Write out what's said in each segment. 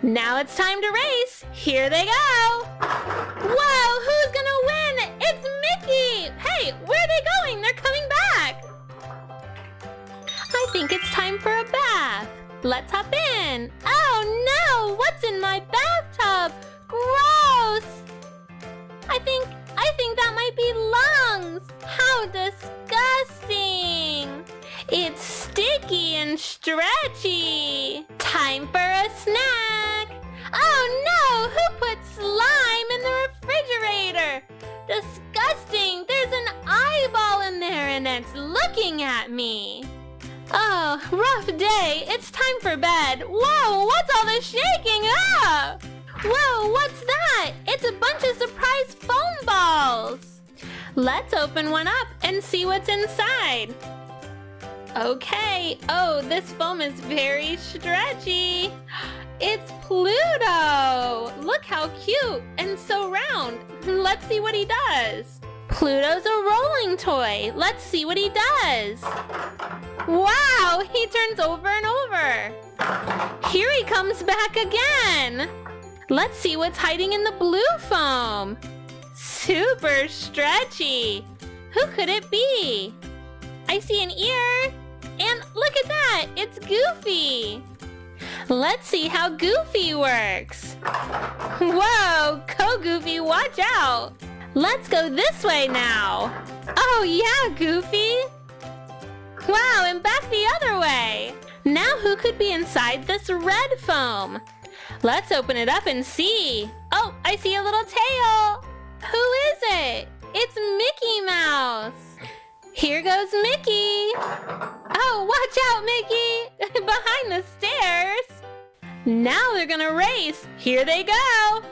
Now it's time to race. Here they go. Whoa, who's gonna win? It's Mickey. Hey, where are they going? They're coming back. I think it's time for a bath. Let's hop in. Oh no, what's in my bathtub? Gross. I think that might be lungs. How disgusting. It's sticky and stretchy. Time for a snack. Oh no, who put slime in the refrigerator? Disgusting. There's an eyeball in there and it's looking at me. Oh, rough day. It's time for bed. Whoa, what's all this shaking up? Whoa, what's that? It's a bunch of surprise foam balls. Let's open one up and see what's inside. Okay. Oh, this foam is very stretchy. It's Pluto. Look how cute and so round. Let's see what he does. Pluto's a rolling toy. Let's see what he does. Wow, he turns over and over. Here he comes back again. Let's see what's hiding in the blue foam. Super stretchy. Who could it be? I see an ear. And look at that, it's Goofy. Let's see how Goofy works. Whoa, go Goofy, watch out. Let's go this way now. Oh yeah, Goofy. Wow, and back the other way. Now who could be inside this red foam? Let's open it up and see. Oh, I see a little tail. Who is it? It's Mickey Mouse. Here goes Mickey. Oh, watch out, Mickey. Behind the stairs. Now they're gonna race. Here they go.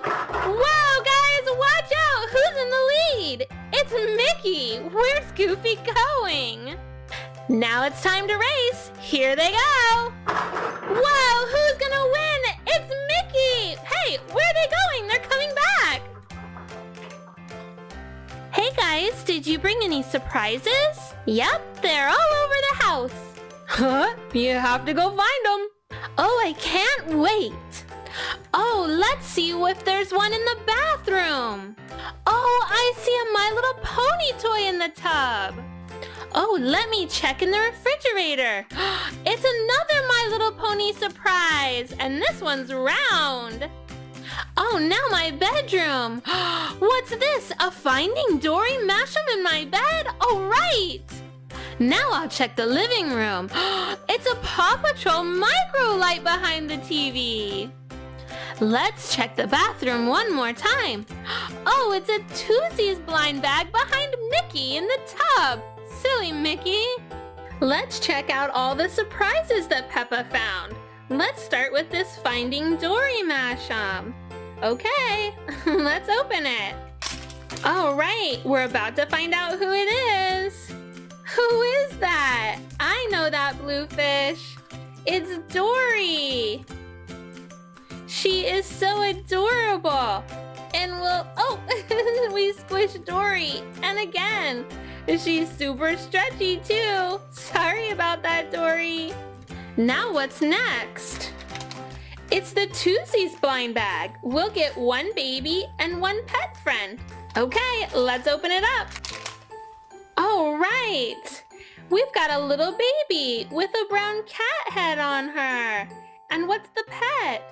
Whoa, guys, watch out. Who's in the lead? It's Mickey. Where's Goofy going? Now it's time to race. Here they go. Whoa, who's gonna win? It's Mickey. Hey, where are they going? They're coming back. Hey guys, did you bring any surprises? Yep, they're all over the house. Huh? You have to go find them. Oh, I can't wait. Oh, let's see if there's one in the bathroom. Oh, I see a My Little Pony toy in the tub. Oh, let me check in the refrigerator. It's another My Little Pony surprise, and this one's round. Oh, now my bedroom. What's this? A Finding Dory mashup in my bed? Oh, right. Now I'll check the living room. It's a Paw Patrol micro light behind the TV. Let's check the bathroom one more time. Oh, it's a Tuesday's blind bag behind Mickey in the tub. Silly Mickey. Let's check out all the surprises that Peppa found. Let's start with this Finding Dory mashup. Okay, let's open it. All right, we're about to find out who it is. Who is that? I know that blue fish. It's Dory. She is so adorable. And we squished Dory. And again, she's super stretchy too. Sorry about that, Dory. Now what's next? It's the Tuesday's blind bag. We'll get one baby and one pet friend. Okay, let's open it up. All right. We've got a little baby with a brown cat head on her. And what's the pet?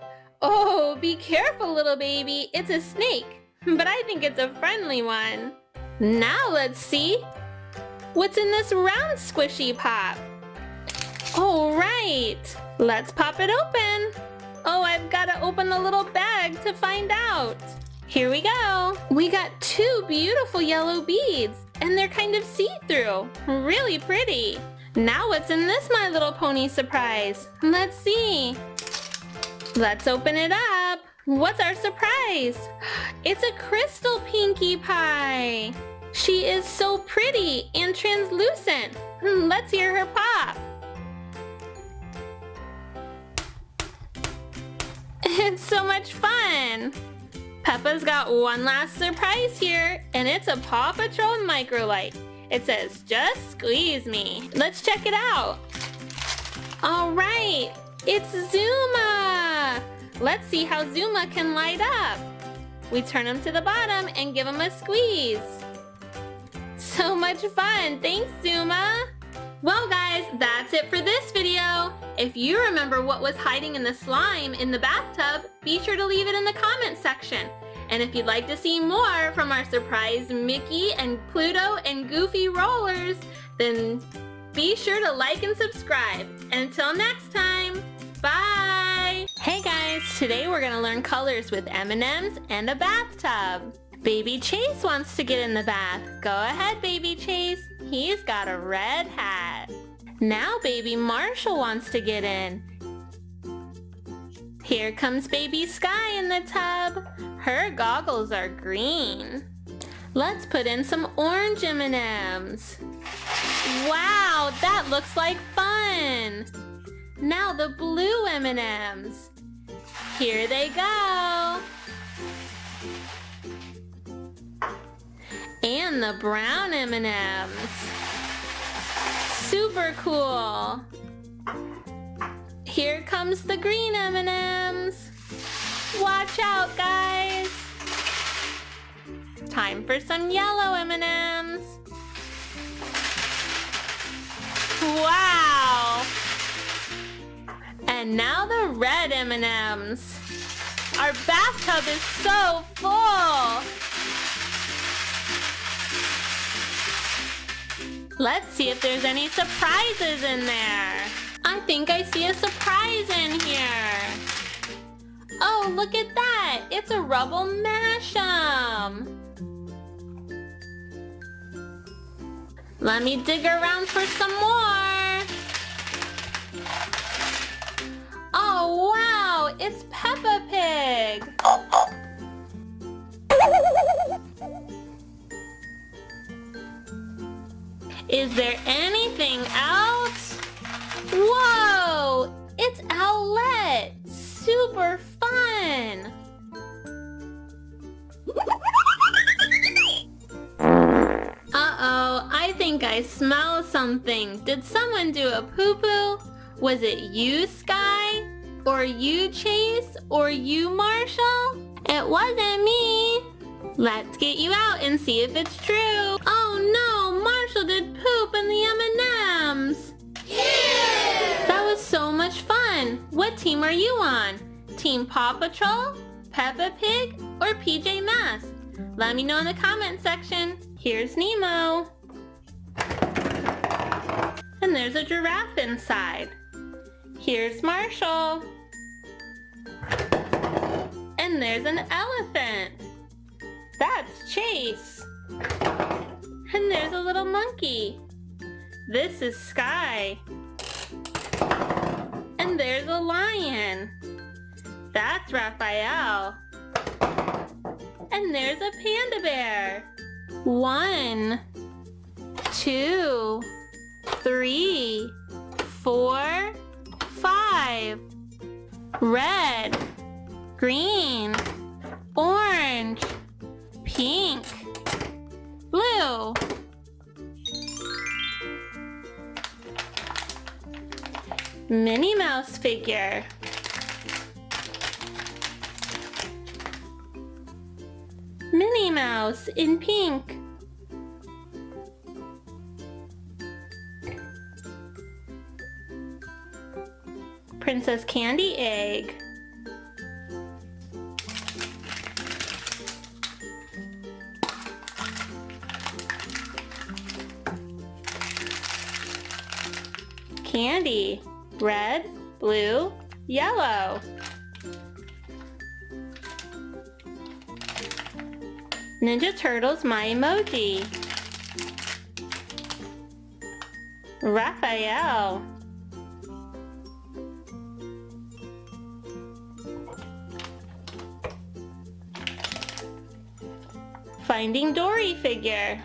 Oh, be careful, little baby. It's a snake, but I think it's a friendly one. Now let's see what's in this round squishy pop. All right, let's pop it open. Oh, I've got to open the little bag to find out. Here we go. We got two beautiful yellow beads, and they're kind of see-through. Really pretty. Now what's in this My Little Pony surprise? Let's see. Let's open it up. What's our surprise? It's a crystal Pinkie Pie. She is so pretty and translucent. Let's hear her pop. It's so much fun. Peppa's got one last surprise here, and it's a Paw Patrol microlight. It says, "Just squeeze me." Let's check it out. All right, it's Zuma. Let's see how Zuma can light up. We turn him to the bottom and give him a squeeze. So much fun! Thanks, Zuma! Well guys, that's it for this video. If you remember what was hiding in the slime in the bathtub, be sure to leave it in the comment section. And if you'd like to see more from our surprise Mickey and Pluto and Goofy rollers, then be sure to like and subscribe. And until next time, bye! Hey guys, today we're gonna learn colors with M&Ms and a bathtub. Baby Chase wants to get in the bath. Go ahead, Baby Chase. He's got a red hat. Now Baby Marshall wants to get in. Here comes Baby Sky in the tub. Her goggles are green. Let's put in some orange M&Ms. Wow, that looks like fun. Now the blue M&Ms. Here they go. And the brown M&Ms. Super cool. Here comes the green M&Ms. Watch out, guys. Time for some yellow M&Ms. Wow. And now the red M&Ms. Our bathtub is so full. Let's see if there's any surprises in there. I think I see a surprise in here. Oh, look at that. It's a rubble mashem. Let me dig around for some more. Oh, wow. It's Peppa Pig. Is there anything else? Whoa! It's Owlette! Super fun! Uh-oh, I think I smell something. Did someone do a poo-poo? Was it you, Sky? Or you, Chase? Or you, Marshall? It wasn't me! Let's get you out and see if it's true. Oh no, Marshall did poop in the M&Ms. Yeah! That was so much fun. What team are you on? Team Paw Patrol, Peppa Pig, or PJ Masks? Let me know in the comment section. Here's Nemo. And there's a giraffe inside. Here's Marshall. And there's an elephant. That's Chase. And there's a little monkey. This is Sky. And there's a lion. That's Raphael. And there's a panda bear. 1, 2, 3, 4, 5. Red, green, orange, pink, blue. Minnie Mouse figure. Minnie Mouse in pink. Princess Candy egg. Candy. Red, blue, yellow. Ninja Turtles My Emoji. Raphael. Finding Dory figure.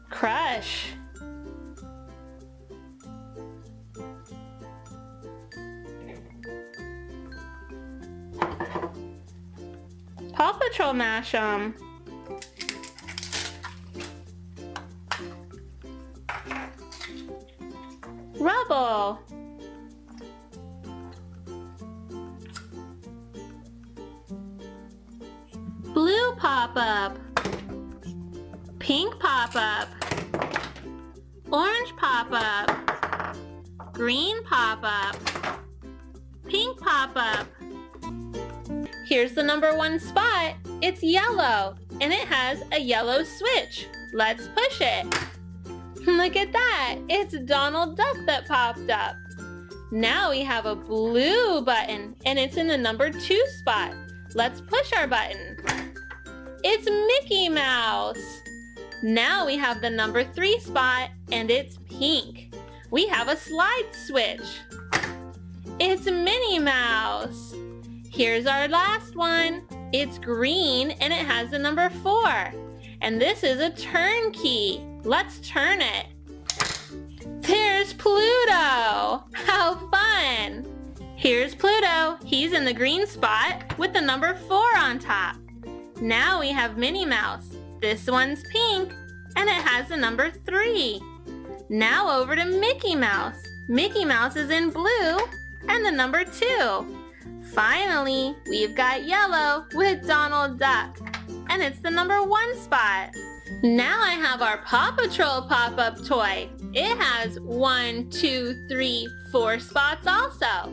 Crush. Paw Patrol mashem. Rubble. pop-up, pink pop-up, orange pop-up, green pop-up, pink pop-up. Here's the number 1 spot. It's yellow, and it has a yellow switch. Let's push it. Look at that. It's Donald Duck that popped up. Now we have a blue button, and it's in the number 2 spot. Let's push our button. It's Mickey Mouse. Now we have the number 3 spot, and it's pink. We have a slide switch. It's Minnie Mouse. Here's our last one. It's green, and it has the number 4. And this is a turn key. Let's turn it. There's Pluto. How fun! Here's Pluto. He's in the green spot with the number 4 on top. Now we have Minnie Mouse. This one's pink, and it has the number 3. Now over to Mickey Mouse. Mickey Mouse is in blue and the number 2. Finally, we've got yellow with Donald Duck, and it's the number 1 spot. Now I have our Paw Patrol pop-up toy. It has 1, 2, 3, 4 spots also.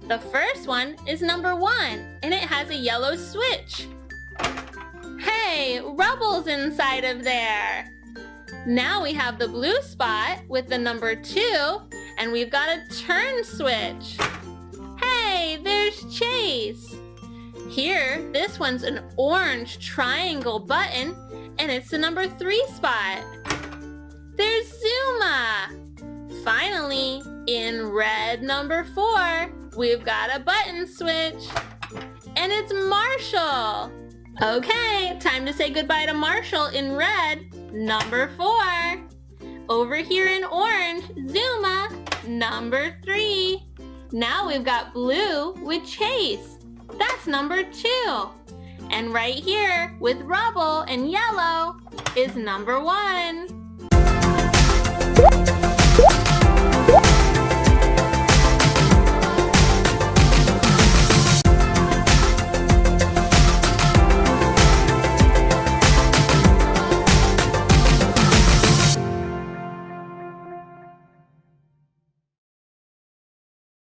The first one is number 1, and it has a yellow switch. Hey, Rubble's inside of there. Now we have the blue spot with the number 2, and we've got a turn switch. Hey, there's Chase. Here, this one's an orange triangle button, and it's the number 3 spot. There's Zuma. Finally, in red number 4, we've got a button switch, and it's Marshall. Okay, time to say goodbye to Marshall in red, number 4. Over here in orange, Zuma, number 3. Now we've got blue with Chase. That's number 2. And right here with Rubble and yellow is number 1.